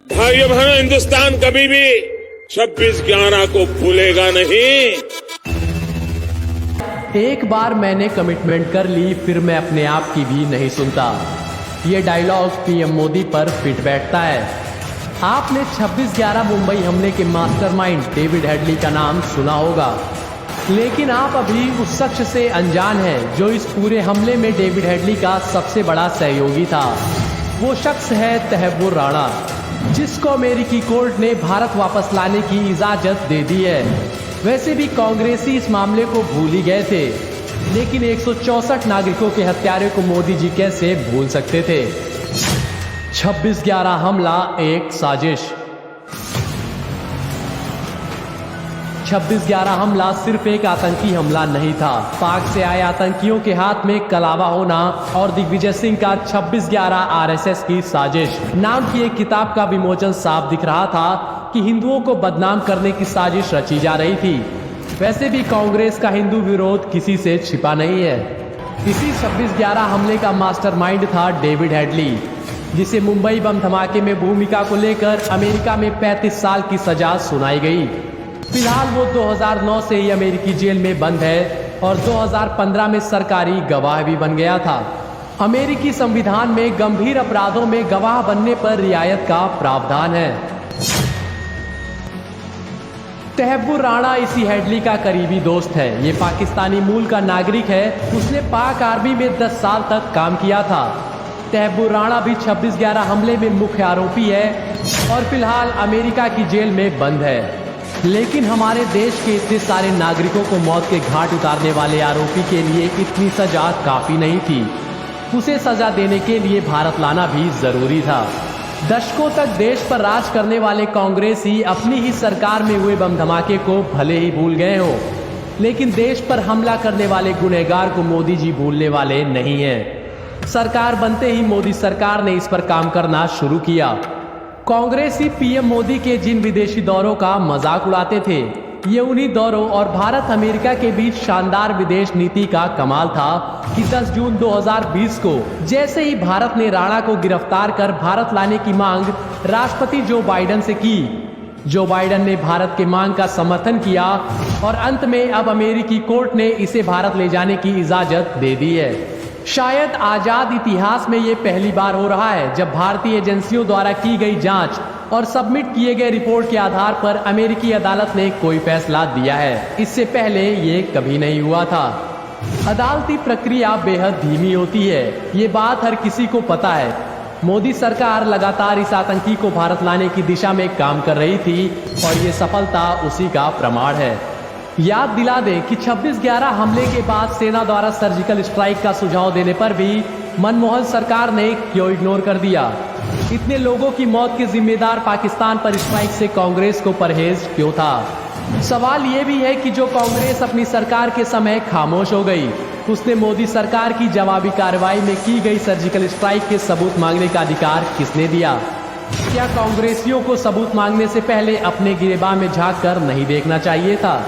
भाइयों बहनों, हिंदुस्तान कभी भी 26/11 को भूलेगा नहीं। एक बार मैंने कमिटमेंट कर ली, फिर मैं अपने आप की भी नहीं सुनता। ये डायलॉग पीएम मोदी पर फिट बैठता है। आपने 26/11 मुंबई हमले के मास्टरमाइंड डेविड हेडली का नाम सुना होगा, लेकिन आप अभी उस शख्स से अनजान हैं जो इस पूरे हमले में डेविड हेडली का सबसे बड़ा सहयोगी था। वो शख्स है तहव्वुर राणा, जिसको अमेरिकी कोर्ट ने भारत वापस लाने की इजाजत दे दी है। वैसे भी कांग्रेसी इस मामले को भूल ही गए थे, लेकिन 164 नागरिकों के हत्यारे को मोदी जी कैसे भूल सकते थे। 26/11 हमला एक साजिश। 26/11 हमला सिर्फ एक आतंकी हमला नहीं था। पाक से आए आतंकियों के हाथ में कलावा होना और दिग्विजय सिंह का 26/11 आरएसएस की साजिश नाम की एक किताब का विमोचन साफ दिख रहा था कि हिंदुओं को बदनाम करने की साजिश रची जा रही थी। वैसे भी कांग्रेस का हिंदू विरोध किसी से छिपा नहीं है। इसी 26/11 हमले का मास्टरमाइंड था डेविड हेडली, जिसे मुंबई बम धमाके में भूमिका को लेकर अमेरिका में 35 साल की सजा सुनाई गई। फिलहाल वो 2009 से ही अमेरिकी जेल में बंद है और 2015 में सरकारी गवाह भी बन गया था। अमेरिकी संविधान में गंभीर अपराधों में गवाह बनने पर रियायत का प्रावधान है। तहव्वुर राणा इसी हेडली का करीबी दोस्त है। ये पाकिस्तानी मूल का नागरिक है। उसने पाक आर्मी में 10 साल तक काम किया था। तहव्वुर राणा भी 26/11 हमले में मुख्य आरोपी है और फिलहाल अमेरिका की जेल में बंद है। लेकिन हमारे देश के इतने सारे नागरिकों को मौत के घाट उतारने वाले आरोपी के लिए इतनी सजा काफी नहीं थी। उसे सजा देने के लिए भारत लाना भी जरूरी था। दशकों तक देश पर राज करने वाले कांग्रेसी अपनी ही सरकार में हुए बम धमाके को भले ही भूल गए हो, लेकिन देश पर हमला करने वाले गुनहगार को मोदी जी भूलने वाले नहीं हैं। सरकार बनते ही मोदी सरकार ने इस पर काम करना शुरू किया। कांग्रेसी पीएम मोदी के जिन विदेशी दौरों का मजाक उड़ाते थे, ये उन्हीं दौरों और भारत अमेरिका के बीच शानदार विदेश नीति का कमाल था कि 10 जून 2020 को जैसे ही भारत ने राणा को गिरफ्तार कर भारत लाने की मांग राष्ट्रपति जो बाइडेन से की, जो बाइडेन ने भारत के मांग का समर्थन किया और अंत में अब अमेरिकी कोर्ट ने इसे भारत ले जाने की इजाजत दे दी है। शायद आजाद इतिहास में ये पहली बार हो रहा है जब भारतीय एजेंसियों द्वारा की गई जांच और सबमिट किए गए रिपोर्ट के आधार पर अमेरिकी अदालत ने कोई फैसला दिया है। इससे पहले ये कभी नहीं हुआ था। अदालती प्रक्रिया बेहद धीमी होती है, ये बात हर किसी को पता है। मोदी सरकार लगातार इस आतंकी को भारत लाने की दिशा में काम कर रही थी और ये सफलता उसी का प्रमाण है। याद दिला दें कि 26/11 हमले के बाद सेना द्वारा सर्जिकल स्ट्राइक का सुझाव देने पर भी मनमोहन सरकार ने क्यों इग्नोर कर दिया। इतने लोगों की मौत के जिम्मेदार पाकिस्तान पर स्ट्राइक से कांग्रेस को परहेज क्यों था। सवाल ये भी है कि जो कांग्रेस अपनी सरकार के समय खामोश हो गई, उसने मोदी सरकार की जवाबी कार्रवाई में की गई सर्जिकल स्ट्राइक के सबूत मांगने का अधिकार किसने दिया। क्या कांग्रेसियों को सबूत मांगने से पहले अपने गिरेबान में झांक कर नहीं देखना चाहिए था।